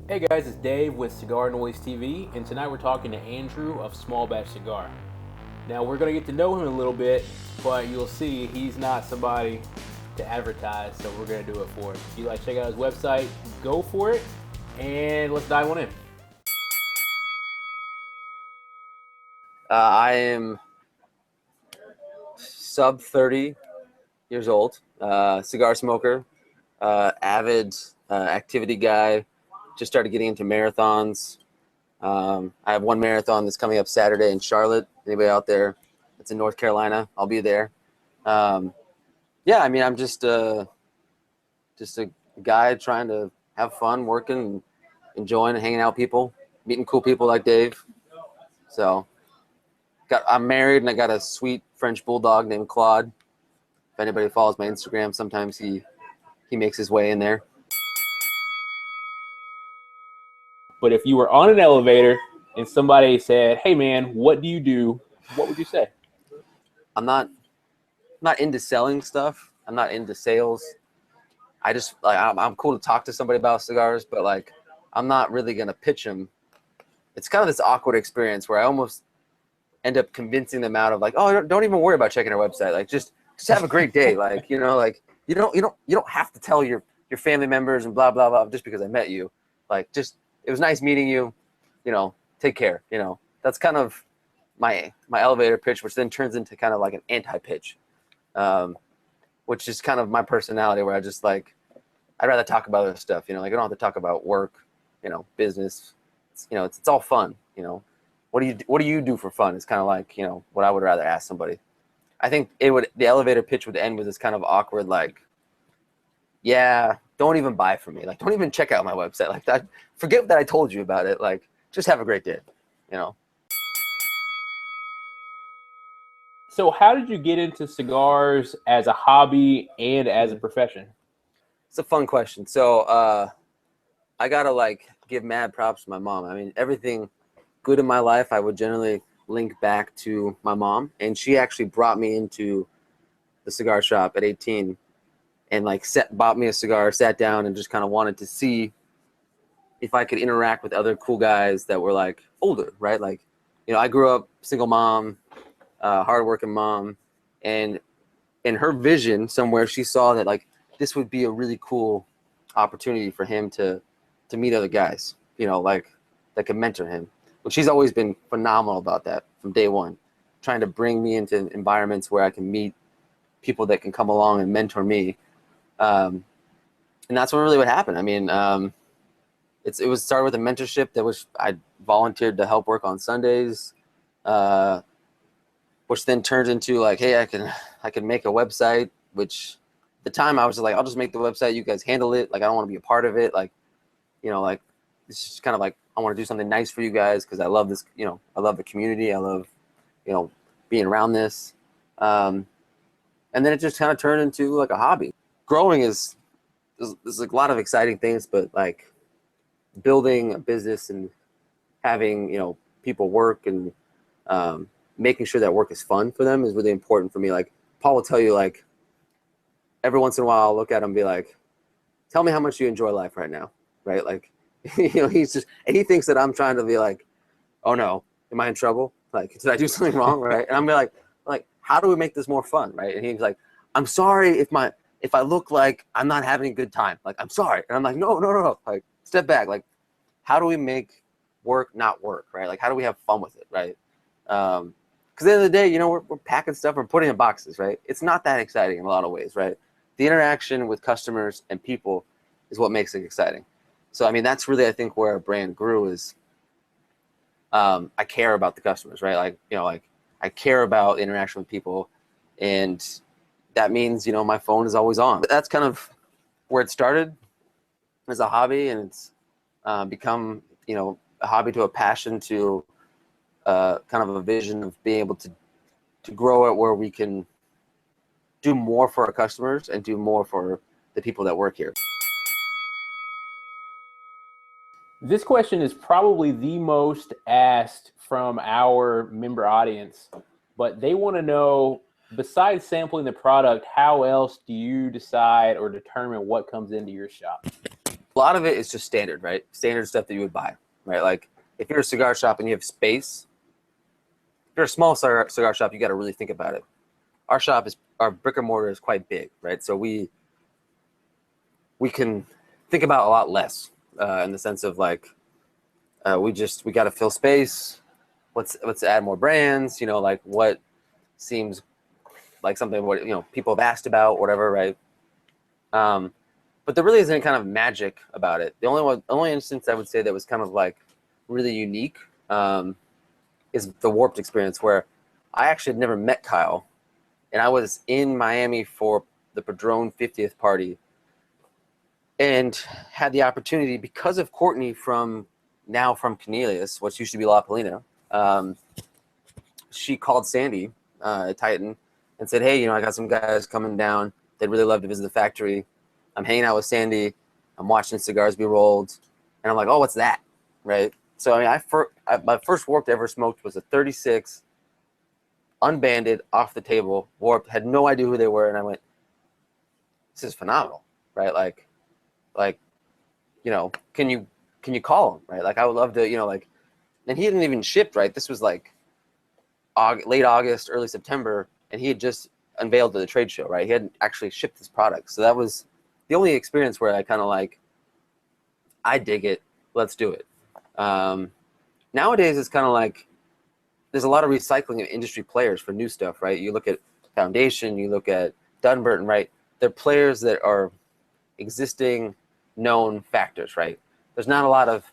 Hey guys, it's Dave with CigarNoise TV, and tonight we're talking to Andrew of SmallBatch Cigar. Now we're going to get to know him a little bit, but you'll see he's not somebody to advertise, so we're going to do it for him. If you like check out his website, go for it, and let's dive on in. I am sub 30 years old, cigar smoker, avid activity guy. Just started getting into marathons. I have one marathon that's coming up Saturday in Charlotte. Anybody out there that's in North Carolina, I'll be there. Yeah, I mean, I'm just a guy trying to have fun, working, and enjoying and hanging out with people, meeting cool people like Dave. So I'm married and I got a sweet French bulldog named Claude. If anybody follows my Instagram, sometimes he makes his way in there. But if you were on an elevator and somebody said, "Hey man, what do you do?" What would you say? I'm not into selling stuff. I'm not into sales. I just like I'm cool to talk to somebody about cigars, but like I'm not really gonna pitch them. It's kind of this awkward experience where I almost end up convincing them out of like, oh, don't even worry about checking our website. Like just have a great day. Like like you don't have to tell your family members and blah blah blah just because I met you. Like just it was nice meeting you. Take care. That's kind of my elevator pitch, which then turns into kind of like an anti-pitch, which is kind of my personality where I just like I'd rather talk about other stuff. Like I don't have to talk about work, business. It's all fun. What do you do for fun? It's kind of like what I would rather ask somebody. I think the elevator pitch would end with this kind of awkward like, yeah, don't even buy from me. Like don't even check out my website. Like that. Forget that I told you about it. Like just have a great day. So how did you get into cigars as a hobby and as a profession? It's a fun question. So I gotta like give mad props to my mom. I mean, everything good in my life I would generally link back to my mom, and she actually brought me into the cigar shop at 18 and like bought me a cigar, sat down and just kind of wanted to see if I could interact with other cool guys that were like older, right? Like, I grew up single mom, hardworking mom, and in her vision somewhere she saw that like this would be a really cool opportunity for him to meet other guys, like that could mentor him. Well, she's always been phenomenal about that from day one, trying to bring me into environments where I can meet people that can come along and mentor me. And that's what happened. I mean, it was started with a mentorship that was I volunteered to help work on Sundays, which then turned into like, hey, I can make a website. Which at the time I was just like, I'll just make the website. You guys handle it. Like I don't want to be a part of it. Like, like it's just kind of like I want to do something nice for you guys because I love this. I love the community. I love being around this. And then it just kind of turned into like a hobby. Growing there's like a lot of exciting things, but like building a business and having people work and making sure that work is fun for them is really important for me. Like Paul will tell you, like every once in a while I'll look at him and be like, tell me how much you enjoy life right now, right? Like he's just, and he thinks that I'm trying to be like, oh no, am I in trouble? Like did I do something wrong, right? And I'm like how do we make this more fun, right? And he's like, I'm sorry if I look like I'm not having a good time. Like I'm sorry. And I'm like, no. Like step back. Like how do we make work not work, right? Like how do we have fun with it, right? Because at the end of the day, we're packing stuff, we're putting it in boxes, right? It's not that exciting in a lot of ways, right? The interaction with customers and people is what makes it exciting. So I mean, that's really I think where our brand grew is I care about the customers, right? Like like I care about interaction with people, and that means my phone is always on. But that's kind of where it started as a hobby, and it's become a hobby to a passion to kind of a vision of being able to grow it where we can do more for our customers and do more for the people that work here. This question is probably the most asked from our member audience, but they want to know, besides sampling the product, how else do you decide or determine what comes into your shop? A lot of it is just standard, right? Standard stuff that you would buy, right? Like if you're a cigar shop and you have space, if you're a small cigar shop, you got to really think about it. Our brick and mortar is quite big, right? So we can think about a lot less in the sense of like we got to fill space. Let's add more brands. You know, like what seems like something what people have asked about, whatever, right? But there really isn't any kind of magic about it. The only instance I would say that was kind of like really unique is the Warped experience, where I actually had never met Kyle, and I was in Miami for the Padron 50th party, and had the opportunity because of Courtney from Cornelius, which used to be La Polina. She called Sandy at Titan and said, "Hey, I got some guys coming down. They'd really love to visit the factory. I'm hanging out with Sandy. I'm watching cigars be rolled." And I'm like, "Oh, what's that?" Right? So, I mean, my first Warped ever smoked was a 36, unbanded, off the table, Warped. Had no idea who they were. And I went, "This is phenomenal." Right? Like, can you call him? Right? Like, I would love to, and he hadn't even shipped, right? This was like late August, early September, and he had just unveiled to the trade show, right? He hadn't actually shipped this product. So that was the only experience where I kind of like, I dig it, let's do it. Nowadays, it's kind of like there's a lot of recycling of industry players for new stuff, right? You look at Foundation, you look at Dunbarton, right? They're players that are existing known factors, right? There's not a lot of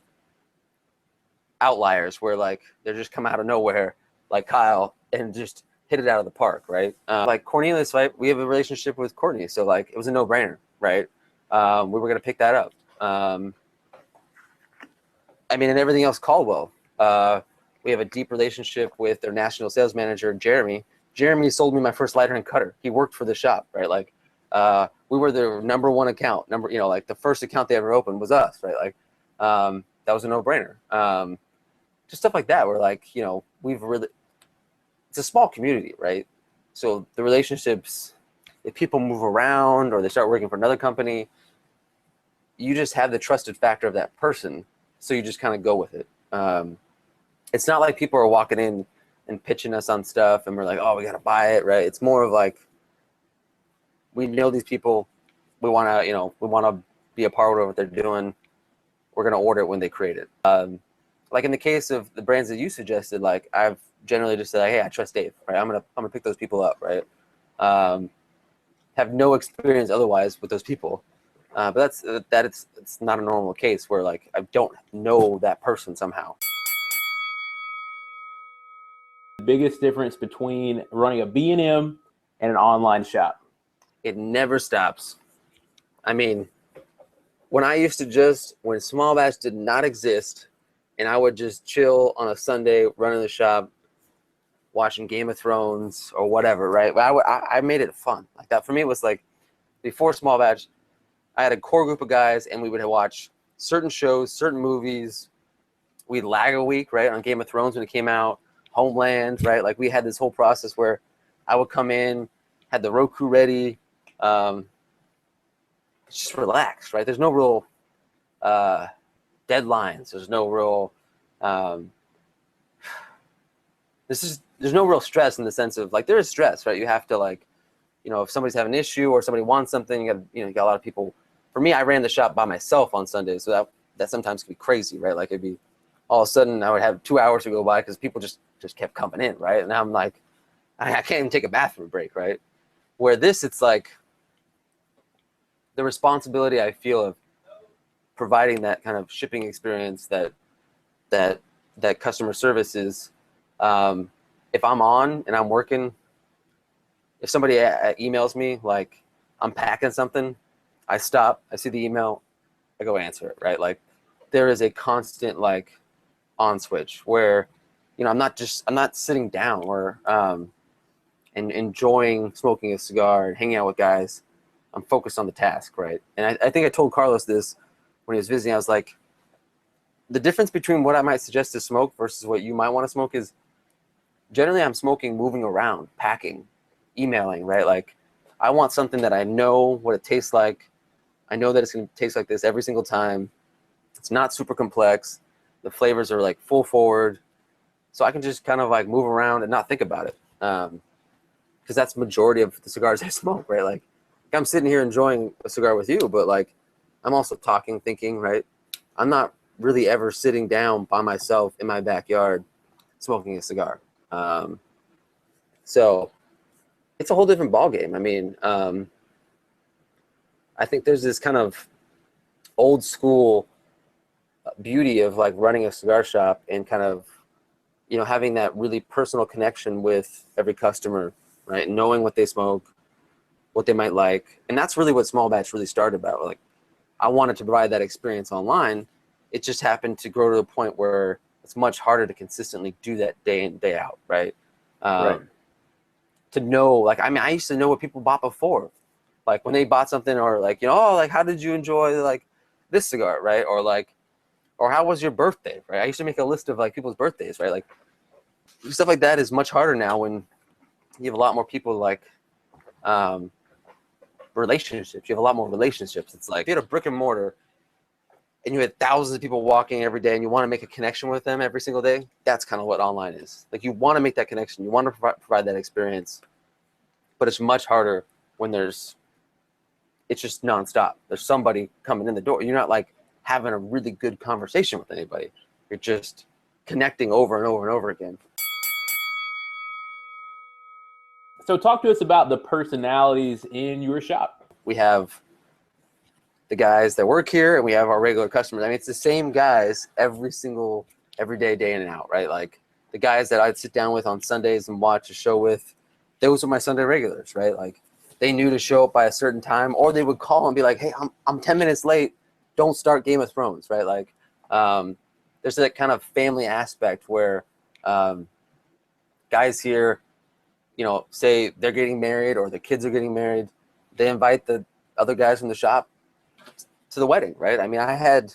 outliers where like they're just come out of nowhere, like Kyle, and just hit it out of the park, right? Like Cornelius, right? We have a relationship with Courtney, so like it was a no-brainer, right? We were gonna pick that up. I mean, and everything else, Caldwell. We have a deep relationship with their national sales manager, Jeremy. Jeremy sold me my first lighter and cutter. He worked for the shop, right? Like, we were their number one account. Like the first account they ever opened was us, right? Like, that was a no-brainer. Just stuff like that, where like, it's a small community, right? So the relationships, if people move around or they start working for another company, you just have the trusted factor of that person. So you just kind of go with it. It's not like people are walking in and pitching us on stuff and we're like, "Oh, we got to buy it," right? It's more of like, we know these people. We want to be a part of what they're doing. We're going to order it when they create it. Like in the case of the brands that you suggested, like I've generally just said, "Hey, I trust Dave," right? I'm gonna pick those people up, right? Have no experience otherwise with those people. But it's not a normal case where like I don't know that person somehow. The biggest difference between running a B&M and an online shop? It never stops. I mean, when SmallBatch did not exist, and I would just chill on a Sunday, running the shop, watching Game of Thrones or whatever, right? I made it fun. Like that for me, it was like before SmallBatch, I had a core group of guys, and we would watch certain shows, certain movies. We'd lag a week, right, on Game of Thrones when it came out, Homeland, right? Like we had this whole process where I would come in, had the Roku ready, just relaxed, right? There's no real deadlines. There's no real there's no real stress in the sense of like there is stress, right? You have to like, if somebody's having an issue or somebody wants something, you got a lot of people. For me, I ran the shop by myself on Sundays, so that sometimes could be crazy, right? Like it'd be all of a sudden I would have 2 hours to go by because people just kept coming in, right? And I'm like, I can't even take a bathroom break, right? Where this, it's like the responsibility I feel of providing that kind of shipping experience that customer service is. If I'm on and I'm working, if somebody emails me like I'm packing something, I stop, I see the email, I go answer it, right? Like there is a constant like on switch where, I'm not sitting down or and enjoying smoking a cigar and hanging out with guys. I'm focused on the task, right? And I think I told Carlos this when he was visiting. I was like, the difference between what I might suggest to smoke versus what you might want to smoke is generally I'm smoking moving around, packing, emailing, right? Like I want something that I know what it tastes like. I know that it's going to taste like this every single time. It's not super complex. The flavors are like full forward. So I can just kind of like move around and not think about it. Because that's the majority of the cigars I smoke, right? Like I'm sitting here enjoying a cigar with you, but like I'm also talking, thinking, right? I'm not really ever sitting down by myself in my backyard smoking a cigar. So it's a whole different ballgame. I mean, I think there's this kind of old school beauty of like running a cigar shop and kind of, you know, having that really personal connection with every customer, right? Knowing what they smoke, what they might like. And that's really what Small Batch really started about. Like, I wanted to provide that experience online. It just happened to grow to the point where it's much harder to consistently do that day in, day out, right? Right. To know, like, I mean, I used to know what people bought before. Like when they bought something, or like, you know, oh, like, how did you enjoy like this cigar, right? Or like, or how was your birthday, right? I used to make a list of like people's birthdays, right? Like stuff like that is much harder now when you have a lot more people like relationships. You have a lot more relationships. It's like if you had a brick and mortar and you had thousands of people walking every day and you want to make a connection with them every single day, that's kind of what online is. Like you want to make that connection. You want to provide that experience, but it's much harder when it's just nonstop. There's somebody coming in the door. You're not like having a really good conversation with anybody. You're just connecting over and over and over again. So talk to us about the personalities in your shop. We have the guys that work here and we have our regular customers. I mean, it's the same guys every day, day in and out, right? Like the guys that I'd sit down with on Sundays and watch a show with, those are my Sunday regulars, right? Like they knew to show up by a certain time, or they would call and be like, hey, I'm 10 minutes late. Don't start Game of Thrones, right? Like there's that kind of family aspect where guys here, you know, say they're getting married or the kids are getting married, they invite the other guys from the shop to the wedding, right? I mean, I had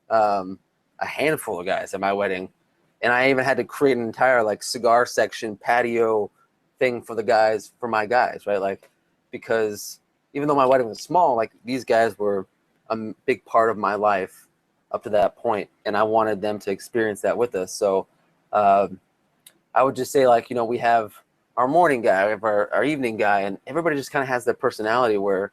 a handful of guys at my wedding, and I even had to create an entire like cigar section patio thing for the guys, for my guys, right? Like, because even though my wedding was small, like these guys were a big part of my life up to that point, and I wanted them to experience that with us. So I would just say, like, you know, we have our morning guy, we have our evening guy, and everybody just kind of has that personality where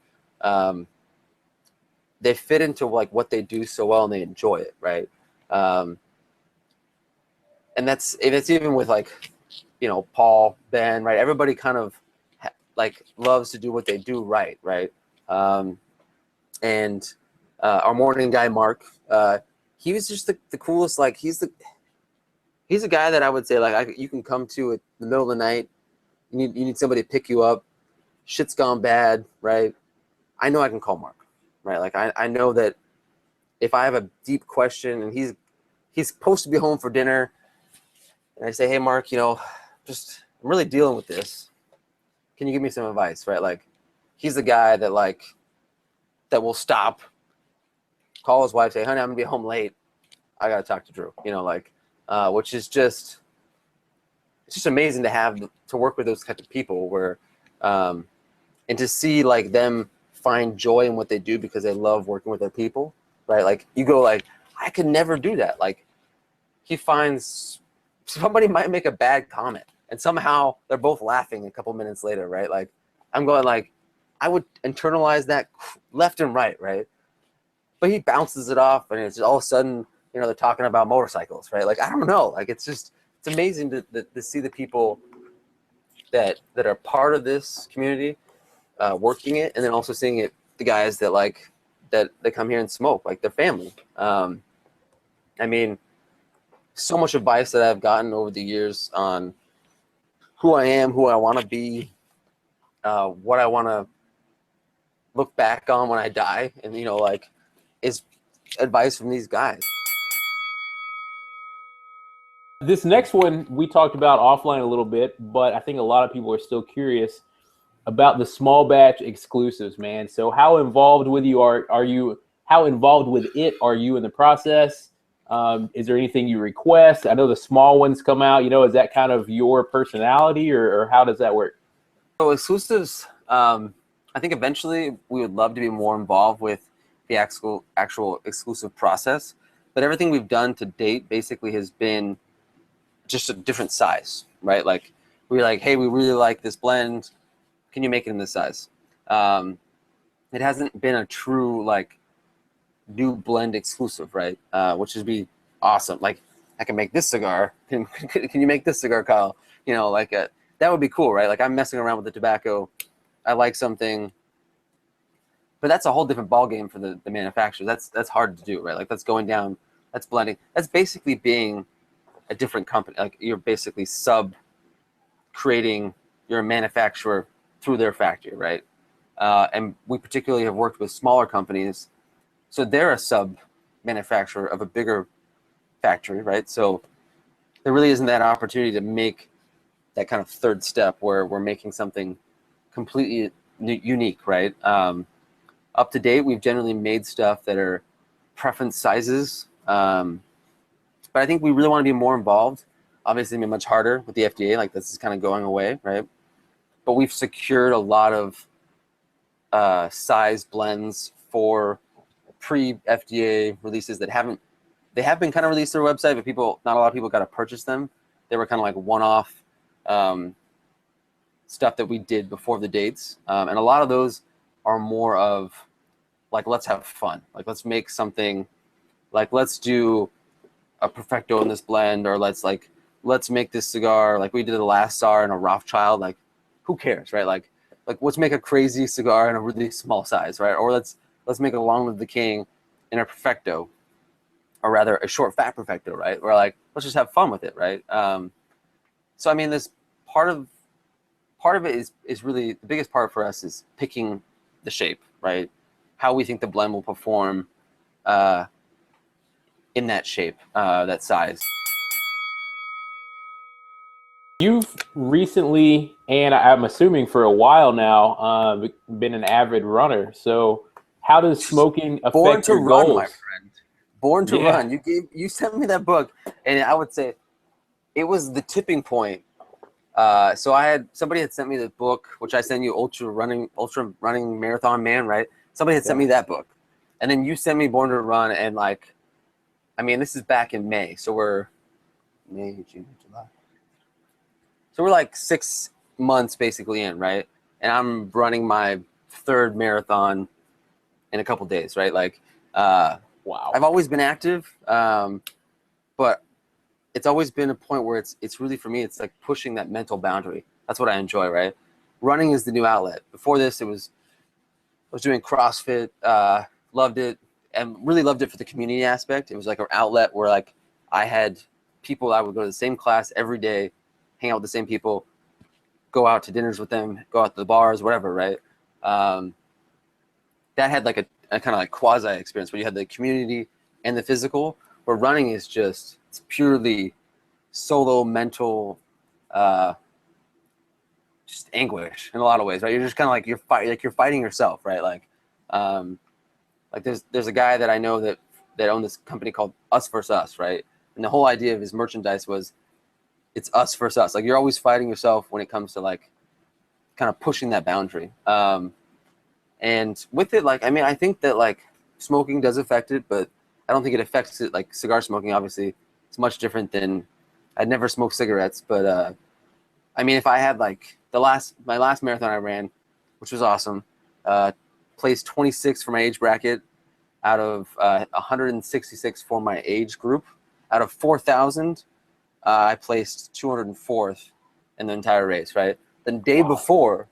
they fit into like what they do so well and they enjoy it, right? And it's even with like, you know, Paul, Ben, right? Everybody kind of like loves to do what they do right? And our morning guy, Mark, he was just the coolest. Like he's a guy that I would say like you can come to at the middle of the night. You need somebody to pick you up. Shit's gone bad, right? I know I can call Mark, right? Like I know that if I have a deep question and he's supposed to be home for dinner, and I say, hey, Mark, you know, I'm really dealing with this. Can you give me some advice, right? Like he's the guy that will stop, call his wife, say, honey, I'm gonna be home late. I gotta talk to Drew, you know, like, which is just, it's just amazing to work with those types of people where, and to see like them find joy in what they do because they love working with their people, right? Like you go like, I could never do that. Like he finds somebody might make a bad comment and somehow they're both laughing a couple minutes later, right? Like I'm going like, I would internalize that left and right, right? But he bounces it off and it's all of a sudden, you know, they're talking about motorcycles, right? Like, I don't know. Like, it's amazing to see the people that are part of this community working it, and then also seeing it, the guys that come here and smoke, like their family. I mean, so much advice that I've gotten over the years on who I am, who I want to be, what I want to look back on when I die, and, you know, like, is advice from these guys. This next one we talked about offline a little bit, but I think a lot of people are still curious about the small batch exclusives, man. So how involved with you are you? How involved with it are you in the process? Is there anything you request? I know the small ones come out. You know, is that kind of your personality, or how does that work? So exclusives, I think eventually we would love to be more involved with the actual exclusive process, but everything we've done to date basically has been just a different size, right? Like we're like, hey, we really like this blend. Can you make it in this size? It hasn't been a true like new blend exclusive, right? Which would be awesome. Like I can make this cigar. Can you make this cigar, Kyle? You know, like that would be cool, right? Like I'm messing around with the tobacco. I like something, but that's a whole different ball game for the manufacturer. That's hard to do, right? Like that's going down, that's blending. That's basically being a different company. Like you're basically creating your manufacturer through their factory, right? And we particularly have worked with smaller companies, so they're a sub manufacturer of a bigger factory, right? So there really isn't that opportunity to make that kind of third step where we're making something completely unique, right? Up to date, we've generally made stuff that are preference sizes, but I think we really want to be more involved. Obviously, it'll be much harder with the FDA, like this is kind of going away, right? But we've secured a lot of size blends for pre-FDA releases that have been kind of released through our website, but not a lot of people got to purchase them. They were kind of like one-off stuff that we did before the dates, and a lot of those are more of like, let's have fun, like let's make something, like let's do a perfecto in this blend, or let's make this cigar like we did the last SAR in a Rothschild. Like who cares, right? Like let's make a crazy cigar in a really small size, right? Or let's make a Long Live the King in a perfecto, or rather a short fat perfecto, right? We're like, let's just have fun with it, right? So I mean, this part of it is really the biggest part for us is picking the shape, right? How we think the blend will perform in that shape, that size. You've recently, and I'm assuming for a while now, been an avid runner. So how does smoking affect your goals? My friend. Born to Run. You sent me that book, and I would say it was the tipping point. So somebody had sent me the book, which I sent you, Ultra Running Marathon Man, right? Somebody had sent me that book, and then you sent me Born to Run, and like, I mean, this is back in May, so we're May, June, July. So we're like 6 months basically in, right? And I'm running my third marathon in a couple days, right? Like, wow. I've always been active, but it's always been a point where it's really, for me, it's like pushing that mental boundary. That's what I enjoy, right? Running is the new outlet. Before this, I was doing CrossFit, loved it, and really loved it for the community aspect. It was like an outlet where like I had people I would go to the same class every day, hang out with the same people, go out to dinners with them, go out to the bars, whatever, right? That had like a kind of like quasi experience where you had the community and the physical, where running is just, it's purely solo mental, just anguish in a lot of ways, right? You're just kind of like, you're fighting yourself, right? Like there's a guy that I know that owned this company called Us Versus Us, right? And the whole idea of his merchandise was, it's us versus us. Like you're always fighting yourself when it comes to like kind of pushing that boundary. And with it, like, I mean, I think that like smoking does affect it, but I don't think it affects it like cigar smoking. Obviously, it's much different than, I'd never smoked cigarettes, but I mean, if I had like my last marathon I ran, which was awesome, placed 26 for my age bracket out of 166 for my age group. Out of 4,000, I placed 204th in the entire race, right? The day before,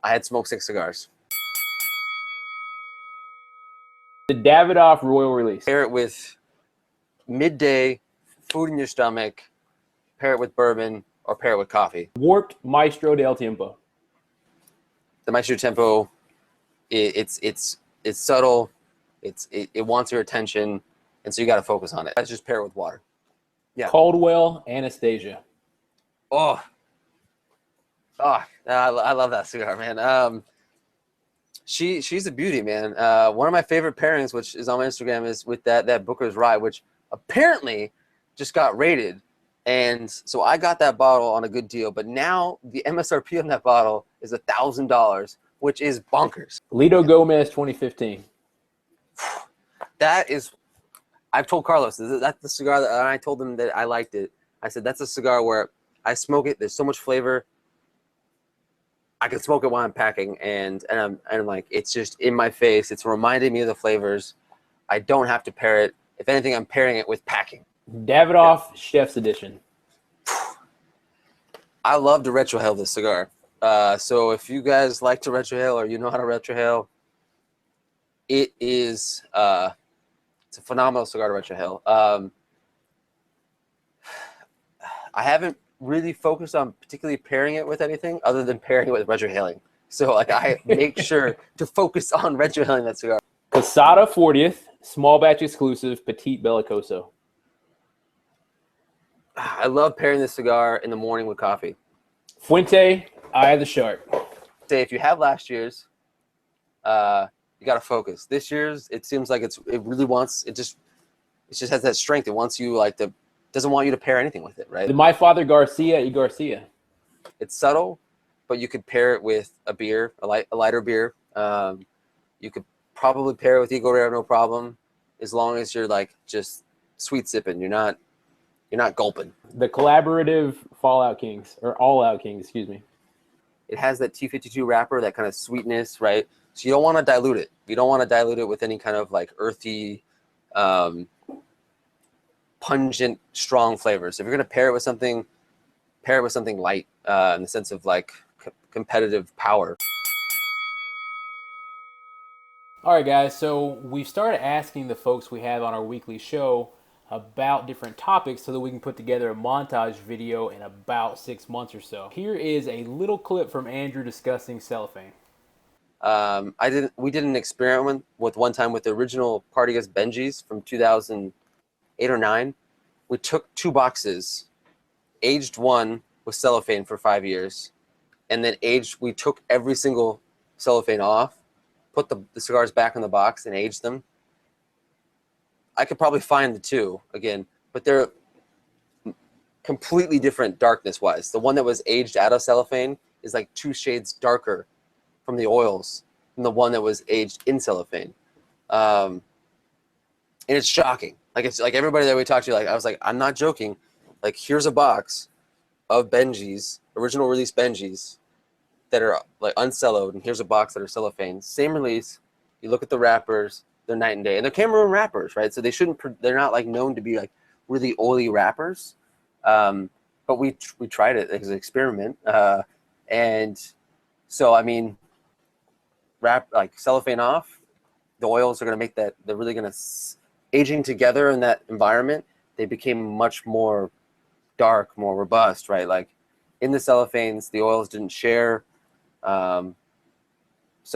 I had smoked 6 cigars. The Davidoff Royal Release. Pair it with midday food in your stomach, pair it with bourbon, or pair it with coffee. Warped Maestro del Tiempo. The Maestro Tempo, it's subtle, it wants your attention, and so you got to focus on it. Let's just pair it with water. Yeah. Caldwell Anastasia. I love that cigar, man. She's a beauty, man. One of my favorite pairings, which is on my Instagram, is with that Booker's Rye, which apparently just got rated. And so I got that bottle on a good deal, but now the MSRP on that bottle is $1,000, which is bonkers. Lido Gomez 2015. That is, I've told Carlos, that's the cigar that I told him that I liked it. I said, that's a cigar where I smoke it. There's so much flavor. I can smoke it while I'm packing, and I'm like, it's just in my face. It's reminding me of the flavors. I don't have to pair it. If anything, I'm pairing it with packing. Davidoff Chef's Edition. I love to retrohale this cigar. So if you guys like to retrohale or you know how to retrohale, it is it's a phenomenal cigar to retrohale. I haven't really focused on particularly pairing it with anything other than pairing it with retrohaling. So like I make sure to focus on retrohaling that cigar. Quesada 40th, small batch exclusive, Petite Bellicoso. I love pairing this cigar in the morning with coffee. Fuente, Eye of the Shark. Say if you have last year's, you got to focus. This year's, it seems like it just has that strength. It wants you like doesn't want you to pair anything with it, right? The My Father Garcia y Garcia. It's subtle, but you could pair it with a beer, a lighter beer. You could probably pair it with Eagle Rare, no problem, as long as you're like just sweet sipping. You're not gulping. The collaborative Fallout Kings, or All Out Kings, excuse me. It has that T52 wrapper, that kind of sweetness, right? So you don't want to dilute it. You don't want to dilute it with any kind of like earthy, pungent, strong flavors. If you're going to pair it with something light in the sense of like competitive power. All right, guys, so we've started asking the folks we have on our weekly show about different topics so that we can put together a montage video in about 6 months or so. Here is a little clip from Andrew discussing cellophane. We did an experiment with one time with the original Partagas Benjis from 2008 or 9. We took 2 boxes, aged one with cellophane for 5 years, and then we took every single cellophane off, put the cigars back in the box and aged them. I could probably find the 2 again, but they're completely different darkness-wise. The one that was aged out of cellophane is like 2 shades darker from the oils than the one that was aged in cellophane. And it's shocking. Like it's like everybody that we talked to, like I was like, I'm not joking. Like here's a box of Benjis, original release Benjis that are like uncellowed, and here's a box that are cellophane. Same release. You look at the wrappers. They're night and day, and they're Cameroon wrappers, right? So they're not like known to be like really oily wrappers. But we tried it as an experiment, and so I mean, like cellophane off, the oils are gonna make that. They're really gonna aging together in that environment. They became much more dark, more robust, right? Like in the cellophanes, the oils didn't share. So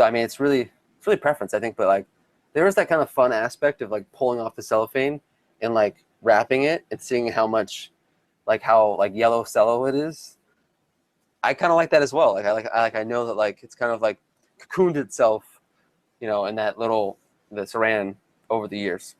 I mean, it's really preference, I think, but like. There is that kind of fun aspect of like pulling off the cellophane and like wrapping it and seeing how yellow cello it is. I kind of like that as well. I know that like it's kind of like cocooned itself, in that the saran over the years.